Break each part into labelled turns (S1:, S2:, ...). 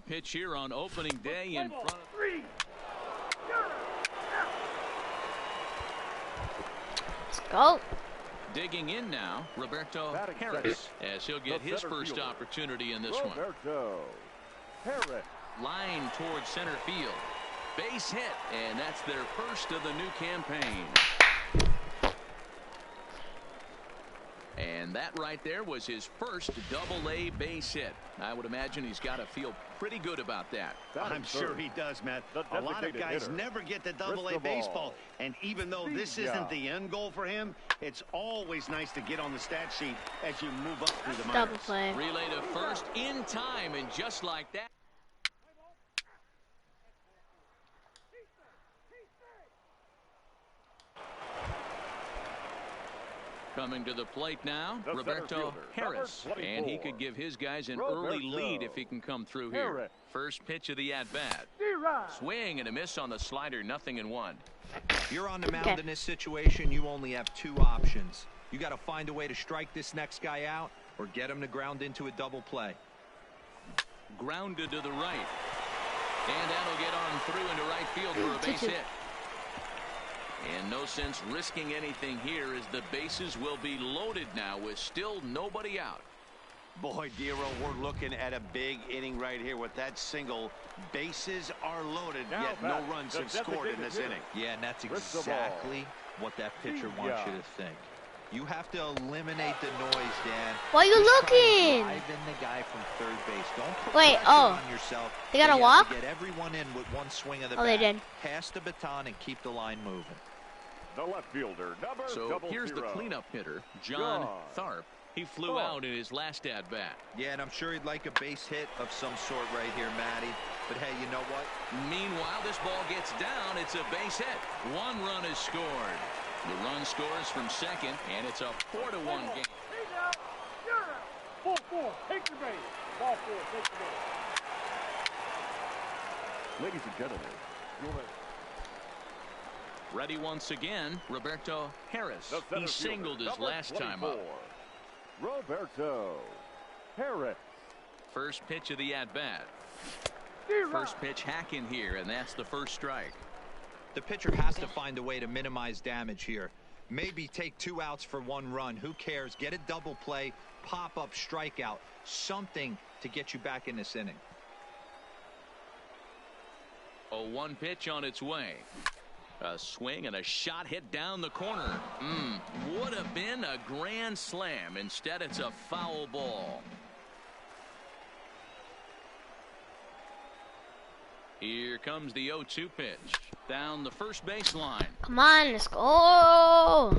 S1: pitch here on opening day in front of...
S2: Let's go.
S1: Digging in now, Roberto Harris, as he'll get his first opportunity in this one. Line towards center field. Base hit, and that's their first of the new campaign. And that right there was his first double-A base hit. I would imagine he's got to feel pretty good about that.
S3: I'm sure he does, Matt. A lot of guys never get to double-A baseball. And even though this isn't the end goal for him, it's always nice to get on the stat sheet as you move up through the minors.
S2: Double play.
S1: Relay to first in time, and just like that. Coming to the plate now, Roberto Harris, and he could give his guys an early lead if he can come through here. First pitch of the at-bat. Swing and a miss on the slider, 0-1.
S4: You're on the mound in this situation. You only have two options. You got to find a way to strike this next guy out or get him to ground into a double play.
S1: Grounded to the right, and that'll get on through into right field for a base hit. And no sense risking anything here, as the bases will be loaded now with still nobody out.
S3: Boy, Dero, we're looking at a big inning right here with that single. Bases are loaded, yet no runs have scored in this inning.
S4: Yeah, and that's exactly what that pitcher wants you to think. You have to eliminate the noise, Dan.
S2: Why are you looking?
S4: Drive in the guy from third base. Don't put
S2: pressure
S4: on yourself.
S2: They gotta walk?
S4: Get everyone in with one swing of the
S2: bat.
S4: They
S2: did.
S4: Pass the baton and keep the line moving.
S5: The left fielder,
S1: so here's the cleanup hitter, John Tharp. He flew out in his last at-bat.
S4: Yeah, and I'm sure he'd like a base hit of some sort right here, Matty. But hey, you know what?
S1: Meanwhile, this ball gets down. It's a base hit. One run is scored. The run scores from second, and it's a 4-1 game.
S5: 4-4. Take the base. Ball 4. Take the base. Ladies and gentlemen,
S1: ready once again, Roberto Harris. He singled his last time up.
S5: Roberto Harris.
S1: First pitch of the at-bat. First pitch hack in here, and that's the first strike.
S4: The pitcher has to find a way to minimize damage here. Maybe take 2 outs for 1 run. Who cares? Get a double play, pop-up strikeout, something to get you back in this inning.
S1: A 1 pitch on its way. A swing and a shot hit down the corner. Would have been a grand slam. Instead, it's a foul ball. Here comes the 0-2 pitch. Down the first baseline.
S2: Come on, let's go.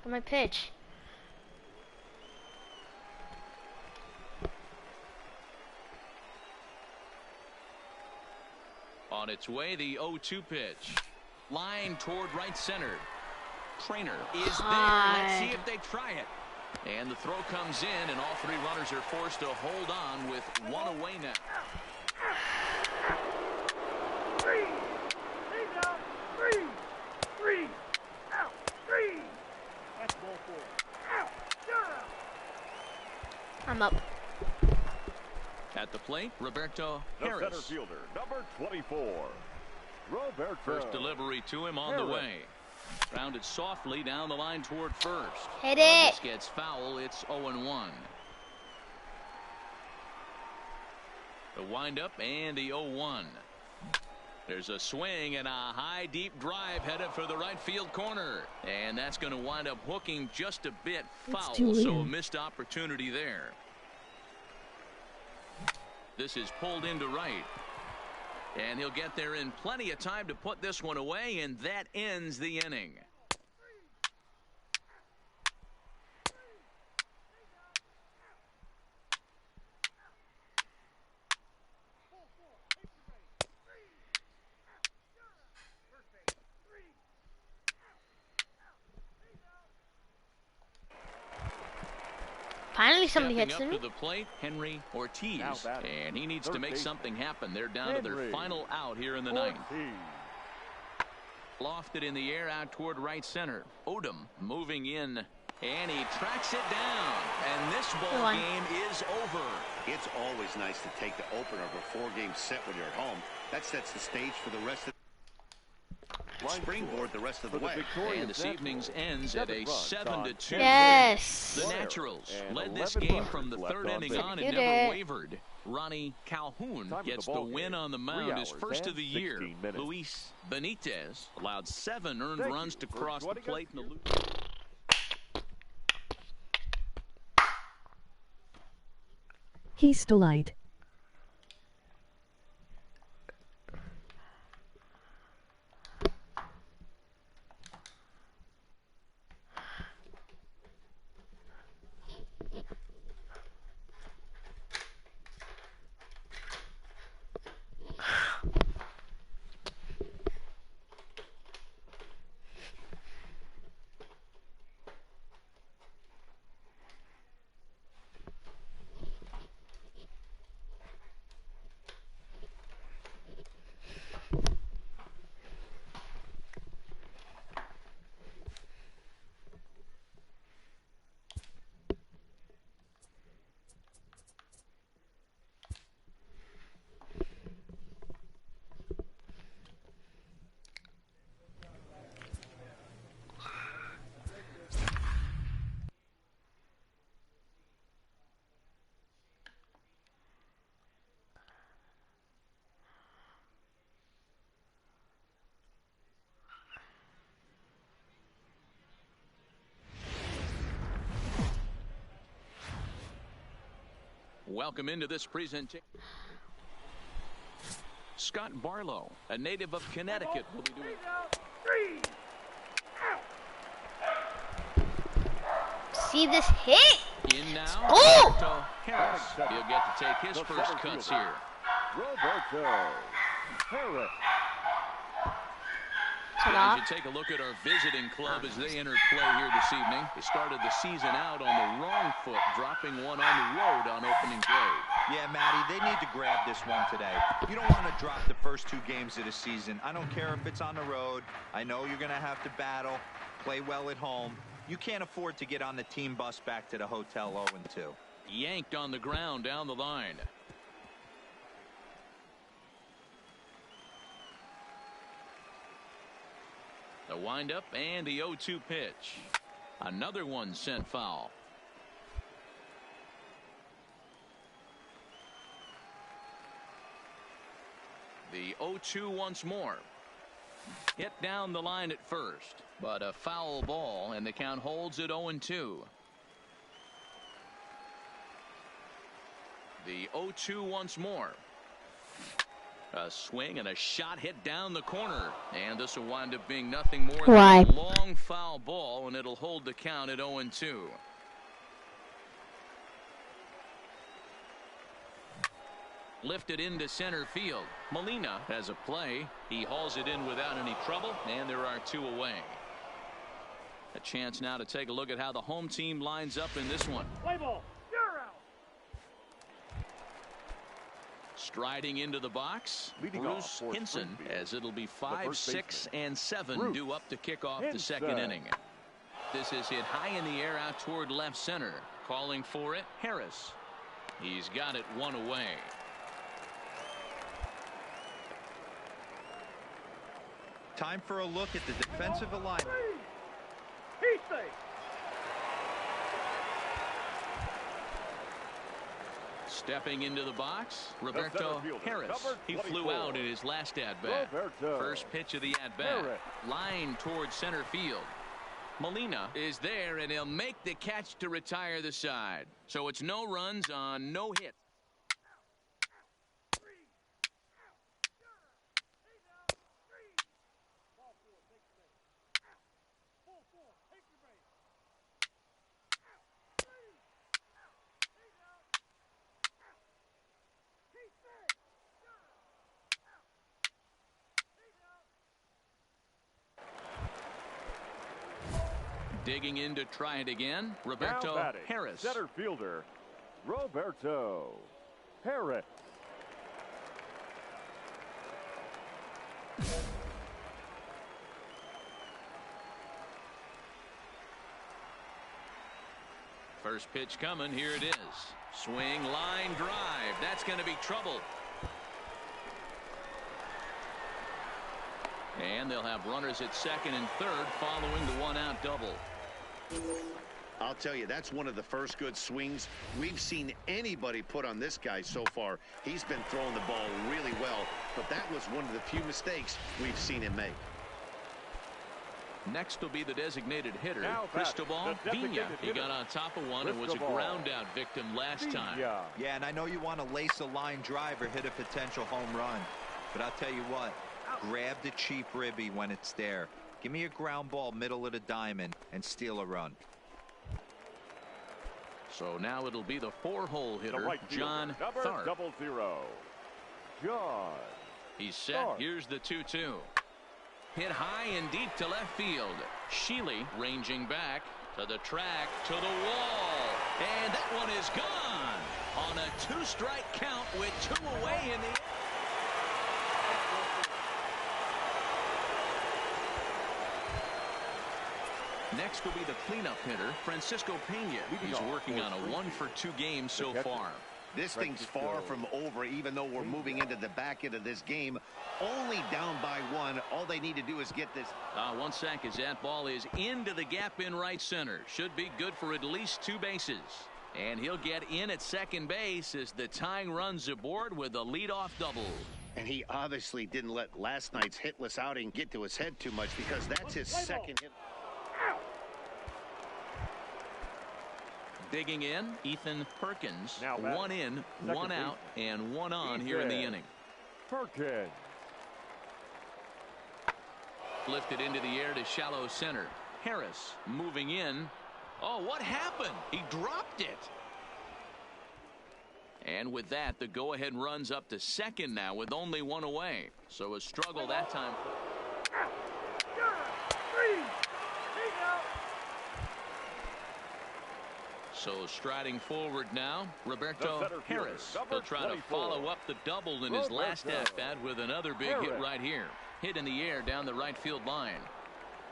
S2: For my pitch.
S1: On its way, the 0-2 pitch. Line toward right center. Trainer is there. Let's see if they try it. And the throw comes in, and all 3 runners are forced to hold on with 1 away now.
S5: 3. Out. 3. That's ball 4. Out.
S2: I'm up.
S1: At the plate, Roberto
S5: The
S1: Harris.
S5: center fielder, number 24. Roberto.
S1: First delivery to him on the way. Rounded softly down the line toward first.
S2: Hit it.
S1: This gets foul. It's 0-1. The windup and the 0-1. There's a swing and a high deep drive headed for the right field corner, and that's going to wind up hooking just a bit foul, so a missed opportunity there. This is pulled into right, and he'll get there in plenty of time to put this one away, and that ends the inning.
S2: Finally, somebody
S1: Stepping
S2: hits
S1: up
S2: him.
S1: to the plate, Henry Ortiz, and he needs to make something happen. They're down to their final out here in the ninth. Lofted in the air out toward right center. Odom moving in And he tracks it down. And this ball game is over.
S3: It's always nice to take the opener of a 4-game set when you're at home. That sets the stage for the rest of the springboard the rest of the way.
S1: And this evening's ends at a 7-2.
S2: Yes.
S1: The Naturals led this game from the third inning on and never wavered. Ronnie Calhoun gets the win on the mound, his first of the year. Luis Benitez allowed 7 earned runs to cross the plate in the loop.
S6: Histolite.
S1: Welcome into this presentation. Scott Barlow, a native of Connecticut, will be doing.
S2: See this hit?
S1: In now,
S2: Oh!
S1: Roberto Harris. He'll get to take his first cuts here.
S5: Roberto Harris.
S1: As you take a look at our visiting club as they enter play here this evening. They started the season out on the wrong foot, dropping one on the road on opening day.
S4: Yeah, Matty, they need to grab this one today. You don't want to drop the first 2 games of the season. I don't care if it's on the road. I know you're going to have to battle, play well at home. You can't afford to get on the team bus back to the hotel 0-2.
S1: Yanked on the ground down the line. The windup and the 0-2 pitch. Another one sent foul. The 0-2 once more. Hit down the line at first, but a foul ball, and the count holds at 0-2. The 0-2 once more. A swing and a shot hit down the corner, and this will wind up being nothing more than a long foul ball, and it'll hold the count at 0-2. Lifted into center field. Molina has a play. He hauls it in without any trouble, and there are 2 away. A chance now to take a look at how the home team lines up in this one.
S5: Play ball. You're out.
S1: Striding into the box,
S5: Leading
S1: Bruce
S5: off for
S1: Hinson,
S5: Springfield,
S1: as it'll be 5, 6, and 7
S5: Bruce
S1: due up to kick off the
S5: Hinson.
S1: second inning. This is hit high in the air out toward left center. Calling for it, Harris. He's got it 1 away.
S4: Time for a look at the defensive alignment.
S5: He's safe.
S1: Stepping into the box, Roberto Harris. He flew out in his last at-bat. First pitch of the at-bat. Line towards center field. Molina is there, and he'll make the catch to retire the side. So it's no runs on no hits. Digging in to try it again, Roberto Harris.
S5: Center fielder, Roberto Harris.
S1: First pitch coming. Here it is. Swing, line drive. That's going to be trouble. And they'll have runners at second and third following the one-out double.
S3: I'll tell you, that's one of the first good swings we've seen anybody put on this guy so far. He's been throwing the ball really well, but that was one of the few mistakes we've seen him make.
S1: Next will be the designated hitter, Cristobal Vina. He got on top of one and was a ground-out victim last time.
S4: Yeah, and I know you want to lace a line drive or hit a potential home run, but I'll tell you what, grab the cheap ribby when it's there. Give me a ground ball middle of the diamond and steal a run.
S1: So now it'll be the four-hole hitter, John Tharp.
S5: 000. John.
S1: He's set. Here's the 2-2. Hit high and deep to left field. Sheely ranging back to the track, to the wall. And that one is gone on a two-strike count with two away in the... Next will be the cleanup hitter, Francisco Pena. He's working on a 1-for-2 game so far.
S3: This thing's far from over, even though we're moving into the back end of this game. Only down by one. All they need to do is get this.
S1: One sack as that ball is into the gap in right center. Should be good for at least 2 bases. And he'll get in at second base as the tying run's aboard with a leadoff double.
S3: And he obviously didn't let last night's hitless outing get to his head too much, because that's his second hit.
S1: Digging in, Ethan Perkins. Now one in, one out, and one on here in the inning.
S5: Perkins.
S1: Lifted into the air to shallow center. Harris moving in. Oh, what happened? He dropped it. And with that, the go-ahead runs up to second now with only one away. So a struggle that time. So striding forward now, Roberto Harris. He'll try to follow up the double in his last at-bat with another big hit right here. Hit in the air down the right field line.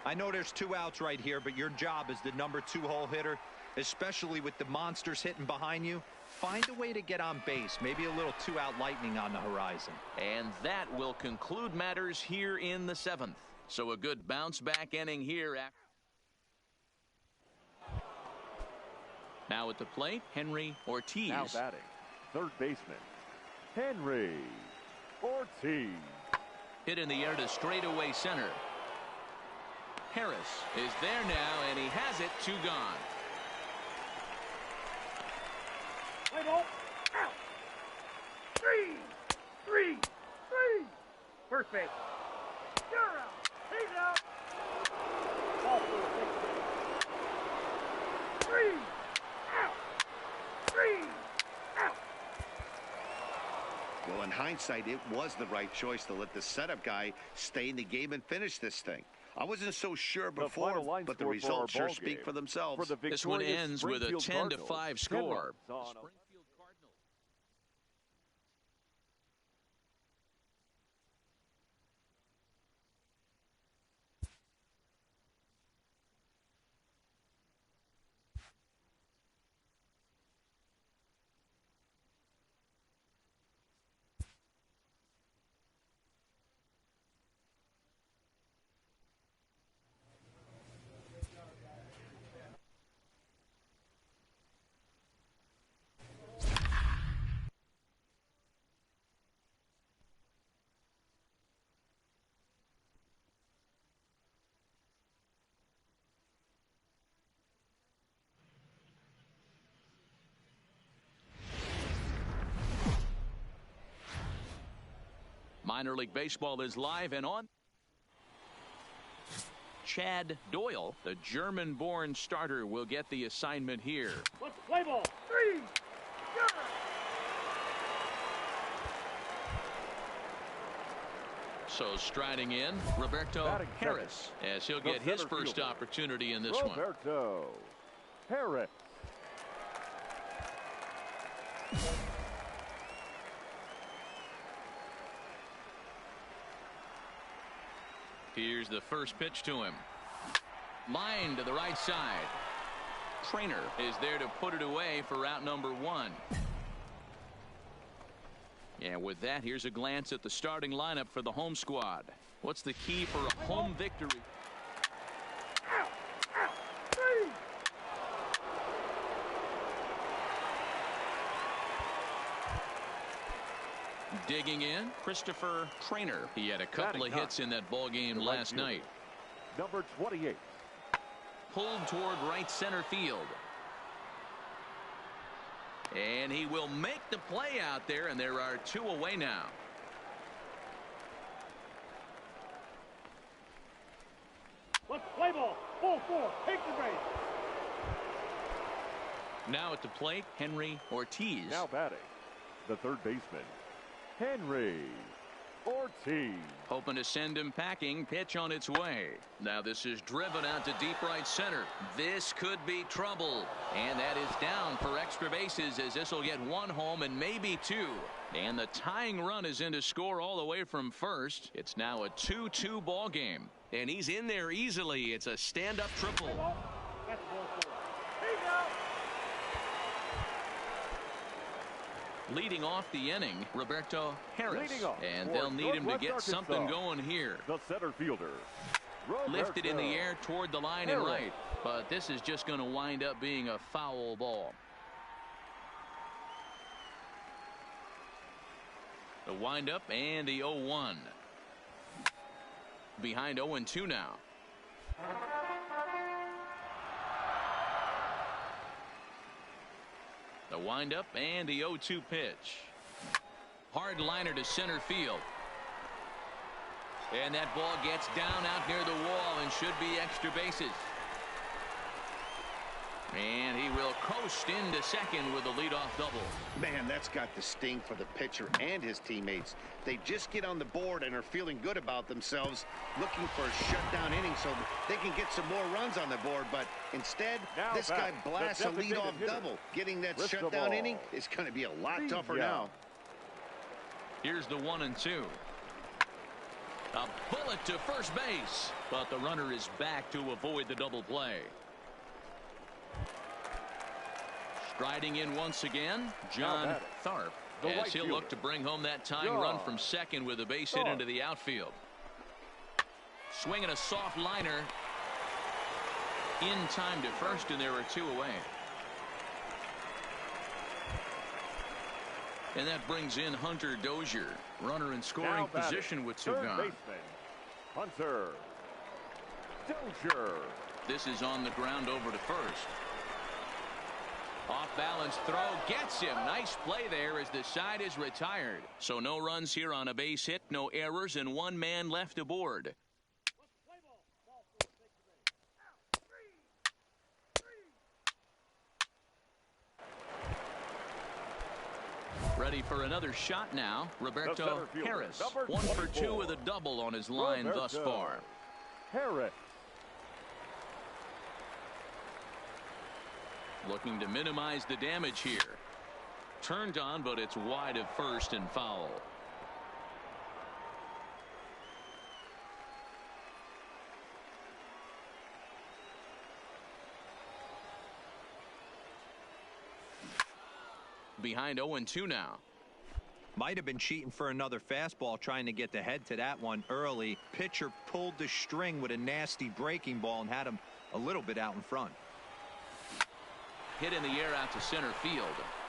S4: I know there's 2 outs right here, but your job as the number 2-hole hitter, especially with the monsters hitting behind you, find a way to get on base. Maybe a little 2-out lightning on the horizon.
S1: And that will conclude matters here in the 7th. So a good bounce-back inning here. Now at the plate, Henry Ortiz.
S5: Now batting, third baseman, Henry Ortiz.
S1: Hit in the air to straightaway center. Harris is there now, and he has it. 2 gone.
S6: Play ball. Out. 3. First base. You're out. He's out. Ball for the 3.
S3: Well, in hindsight, it was the right choice to let the setup guy stay in the game and finish this thing. I wasn't so sure before, but the results sure speak for themselves.
S1: This one ends with a 10-5 score. Minor League Baseball is live and on. Chad Doyle, the German-born starter, will get the assignment here.
S6: Let's play ball. 3.
S1: So striding in, Roberto Harris, as he'll get his first opportunity in this one.
S5: Roberto Harris.
S1: Here's the first pitch to him. Line to the right side. Trainer is there to put it away for out number 1. And with that, here's a glance at the starting lineup for the home squad. What's the key for a home victory? Digging in, Christopher Trainer. He had a couple of hits in that ball game last night.
S5: Number 28.
S1: Pulled toward right center field. And he will make the play out there, and there are 2 away now.
S6: Let's play ball. Ball 4. Take the base.
S1: Now at the plate, Henry Ortiz.
S5: Now batting, the third baseman, Henry Ortiz.
S1: Hoping to send him packing. Pitch on its way. Now this is driven out to deep right center. This could be trouble. And that is down for extra bases, as this will get 1 home and maybe 2. And the tying run is in to score all the way from first. It's now a 2-2 ball game. And he's in there easily. It's a stand-up triple.
S6: That's ball 4. He's out.
S1: Leading off the inning, Roberto Harris.
S5: Leading off
S1: And
S5: for
S1: they'll need him to
S5: Northwest
S1: get something
S5: Arkansas,
S1: going here.
S5: the center fielder,
S1: Lifted in the
S5: Roberto
S1: air toward the line and right. But this is just going to wind up being a foul ball. The windup and the 0-1. Behind 0-2 now. The windup and the 0-2 pitch. Hard liner to center field. And that ball gets down out near the wall and should be extra bases. And he will coast into second with a leadoff double.
S3: Man, that's got the sting for the pitcher and his teammates. They just get on the board and are feeling good about themselves, looking for a shutdown inning so they can get some more runs on the board. But instead,
S5: Now
S3: this guy
S5: back, the
S3: blasts a
S5: designated
S3: leadoff
S5: hitter,
S3: double. Getting that
S5: Cristobal.
S3: shutdown inning is going to be a lot tougher now.
S1: Here's the 1-2. A bullet to first base, but the runner is back to avoid the double play. Striding in once again, John Tharp,
S5: the
S1: as
S5: right
S1: he'll
S5: fielder.
S1: look to bring home that tying
S5: John
S1: run from second with a base hit
S5: Tharp.
S1: into the outfield. Swinging a soft liner in time to first, and there are 2 away. And that brings in Hunter Dozier, runner in scoring
S5: Now batting,
S1: position with 2
S5: third
S1: gone.
S5: baseman, Hunter Dozier.
S1: This is on the ground over to first. Off balance throw gets him. Nice play there as the side is retired. So no runs here on a base hit, no errors, and 1 man left aboard.
S6: Let's play ball. Ball 4. Take the base.
S1: Ready for another shot now. Roberto
S5: center fielder,
S1: Harris.
S5: number
S1: 1 for 2
S5: 24.
S1: with a double on his line thus
S5: Roberto
S1: far.
S5: Harris.
S1: Looking to minimize the damage here. Turned on, but it's wide of first and foul. Behind 0-2 now.
S4: Might have been cheating for another fastball, trying to get the head to that one early. Pitcher pulled the string with a nasty breaking ball and had him a little bit out in front.
S1: Hit in the air out to center field.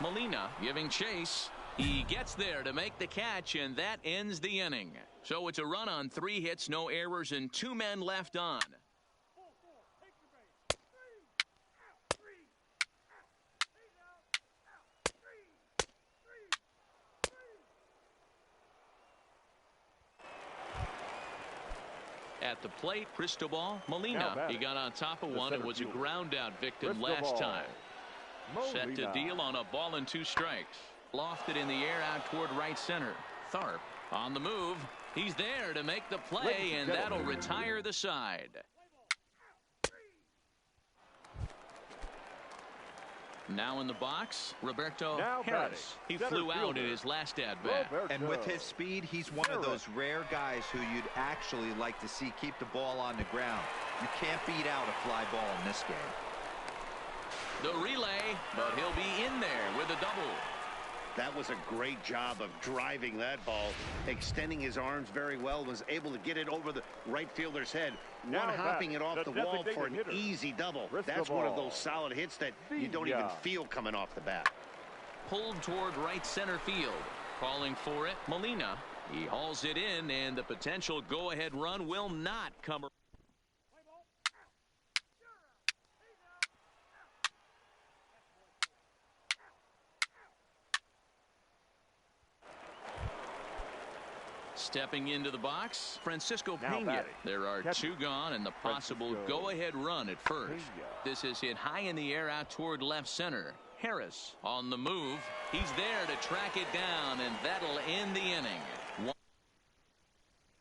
S1: Molina giving chase. He gets there to make the catch, and that ends the inning. So it's a run on 3 hits, no errors, and 2 men left on.
S6: Ball 4. Take the base. 3 out. 3 out. He's out. 3 3 3.
S1: At the plate, Cristobal
S5: Now
S1: Molina.
S5: batting,
S1: He got on top of
S5: the
S1: one. It
S5: center
S1: was a
S5: fielder,
S1: ground out victim
S5: Cristobal
S1: last time. Set to
S5: Molina.
S1: deal on a ball and 2 strikes. Lofted in the air out toward right center. Tharp on the move. He's there to make the play,
S5: Ladies
S1: and
S5: and
S1: that'll
S5: gentlemen.
S1: retire the side. Now in the box, Roberto
S5: Now
S1: Harris. He
S5: batting,
S1: flew
S5: center
S1: out in
S5: fielder,
S1: his last at-bat.
S5: Roberto
S4: And with his speed, he's one of
S5: Harris.
S4: those rare guys who you'd actually like to see keep the ball on the ground. You can't beat out a fly ball in this game.
S1: The relay, but he'll be in there with a double.
S3: That was a great job of driving that ball, extending his arms very well, was able to get it over the right fielder's head,
S5: Now
S3: one-hopping it off
S5: the
S3: the wall for an
S5: designated hitter.
S3: easy double.
S5: Wrist the
S3: That's one of
S5: ball.
S3: those solid hits that you don't even
S5: Villa.
S3: feel coming off the bat.
S1: Pulled toward right center field. Calling for it, Molina. He hauls it in, and the potential go-ahead run will not come. Stepping into the box, Francisco
S5: Now
S1: Pena.
S5: batting.
S1: There are
S5: Catcher,
S1: two gone and the possible
S5: Francisco
S1: go-ahead run at first.
S5: Pena.
S1: This is hit high in the air out toward left center. Harris on the move. He's there to track it down, and that'll end the inning.